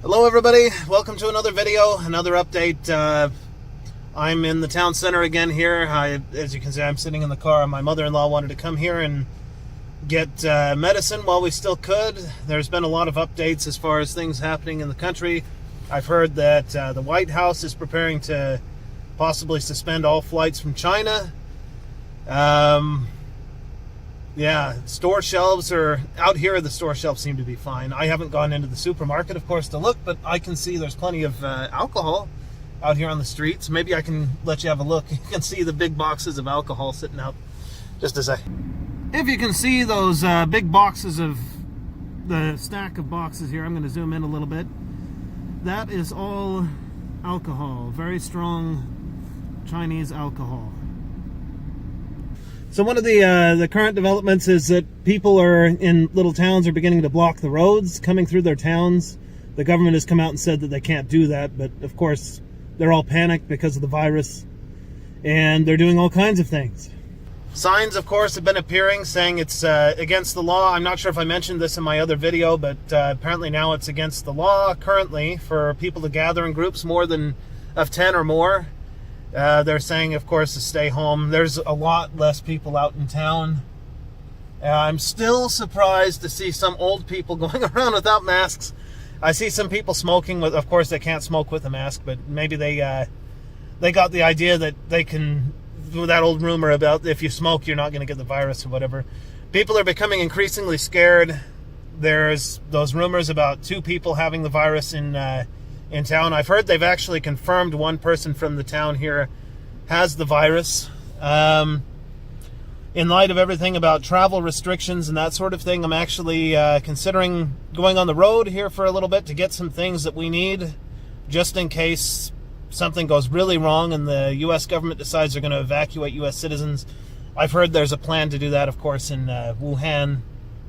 Hello everybody, welcome to another video, another update. I'm in the town center again here. As you can see, I'm sitting in the car. My mother-in-law wanted to come here and get medicine while we still could. There's been a lot of updates as far as things happening in the country. I've heard that the White House is preparing to possibly suspend all flights from China. Yeah, store shelves are out here. The store shelves seem to be fine. I haven't gone into the supermarket, of course, to look, but I can see there's plenty of alcohol out here on the streets. Maybe I can let you have a look. You can see the big boxes of alcohol sitting out. Just a sec. If you can see those big boxes of the stack of boxes here, I'm going to zoom in a little bit. That is all alcohol, very strong Chinese alcohol. So one of the current developments is that people are in little towns are beginning to block the roads coming through their towns. The government has come out and said that they can't do that, but of course they're all panicked because of the virus, and they're doing all kinds of things. Signs, of course, have been appearing saying it's against the law. I'm not sure if I mentioned this in my other video, but apparently now it's against the law currently for people to gather in groups more than of 10 or more. They're saying, of course, to stay home. There's a lot less people out in town. I'm still surprised to see some old people going around without masks. I see some people smoking with, of course, they can't smoke with a mask, but maybe they got the idea that they can do that old rumor about if you smoke, you're not going to get the virus or whatever. People are becoming increasingly scared. There's those rumors about 2 people having the virus in town. I've heard they've actually confirmed one person from the town here has the virus. In light of everything about travel restrictions and that sort of thing, I'm actually considering going on the road here for a little bit to get some things that we need, just in case something goes really wrong and the U.S. government decides they're going to evacuate U.S. citizens. I've heard there's a plan to do that, of course, in Wuhan,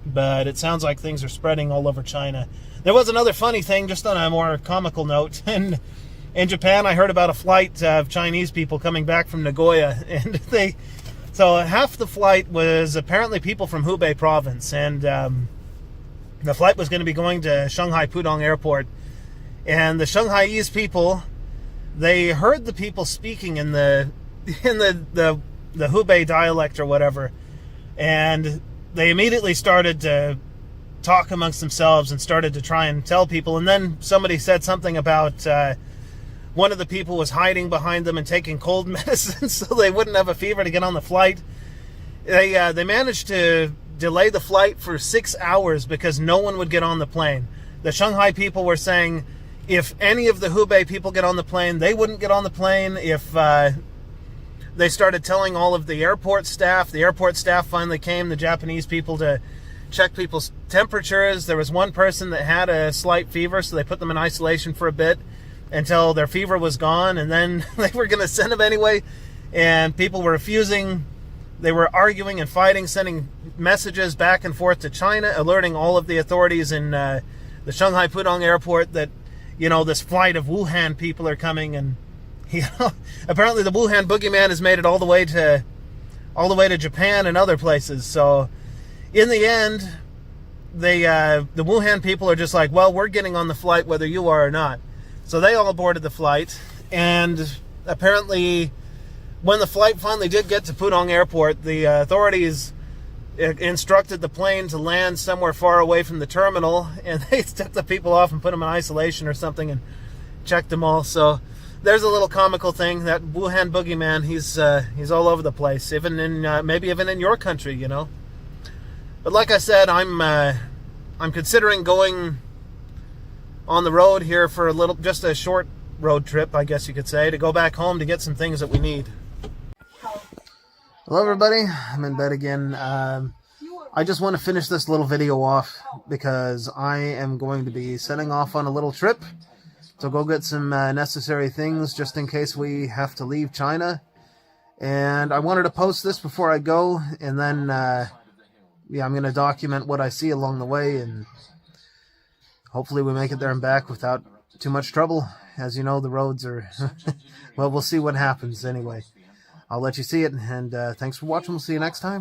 but it sounds like things are spreading all over China. There was another funny thing, just on a more comical note. In Japan, I heard about a flight of Chinese people coming back from Nagoya, and so half the flight was apparently people from Hubei province, and the flight was going to be going to Shanghai Pudong Airport, and the Shanghaiese people, they heard the people speaking in the Hubei dialect or whatever, and they immediately started to talk amongst themselves and started to try and tell people. And then somebody said something about one of the people was hiding behind them and taking cold medicine so they wouldn't have a fever to get on the flight. They managed to delay the flight for 6 hours because no one would get on the plane. The Shanghai people were saying if any of the Hubei people get on the plane, they wouldn't get on the plane. If they started telling all of the airport staff finally came, the Japanese people, to check people's temperatures. There was one person that had a slight fever, so they put them in isolation for a bit until their fever was gone, and then they were going to send them anyway, and people were refusing. They were arguing and fighting, sending messages back and forth to China, alerting all of the authorities in the Shanghai Pudong Airport that, you know, this flight of Wuhan people are coming, and apparently the Wuhan boogeyman has made it all the way to Japan and other places. So in the end, the Wuhan people are just like, well, we're getting on the flight whether you are or not. So they all boarded the flight, and apparently when the flight finally did get to Pudong Airport, the authorities instructed the plane to land somewhere far away from the terminal, and they took the people off and put them in isolation or something and checked them all. So there's a little comical thing. That Wuhan boogeyman, he's all over the place, even in maybe even in your country, you know. But like I said, I'm considering going on the road here for a little, just a short road trip, I guess you could say, to go back home to get some things that we need. Hello everybody, I'm in bed again. I just want to finish this little video off because I am going to be setting off on a little trip to go get some necessary things just in case we have to leave China. And I wanted to post this before I go, and then yeah, I'm going to document what I see along the way, and hopefully we make it there and back without too much trouble. As you know, the roads are, well, we'll see what happens anyway. I'll let you see it, and thanks for watching. We'll see you next time.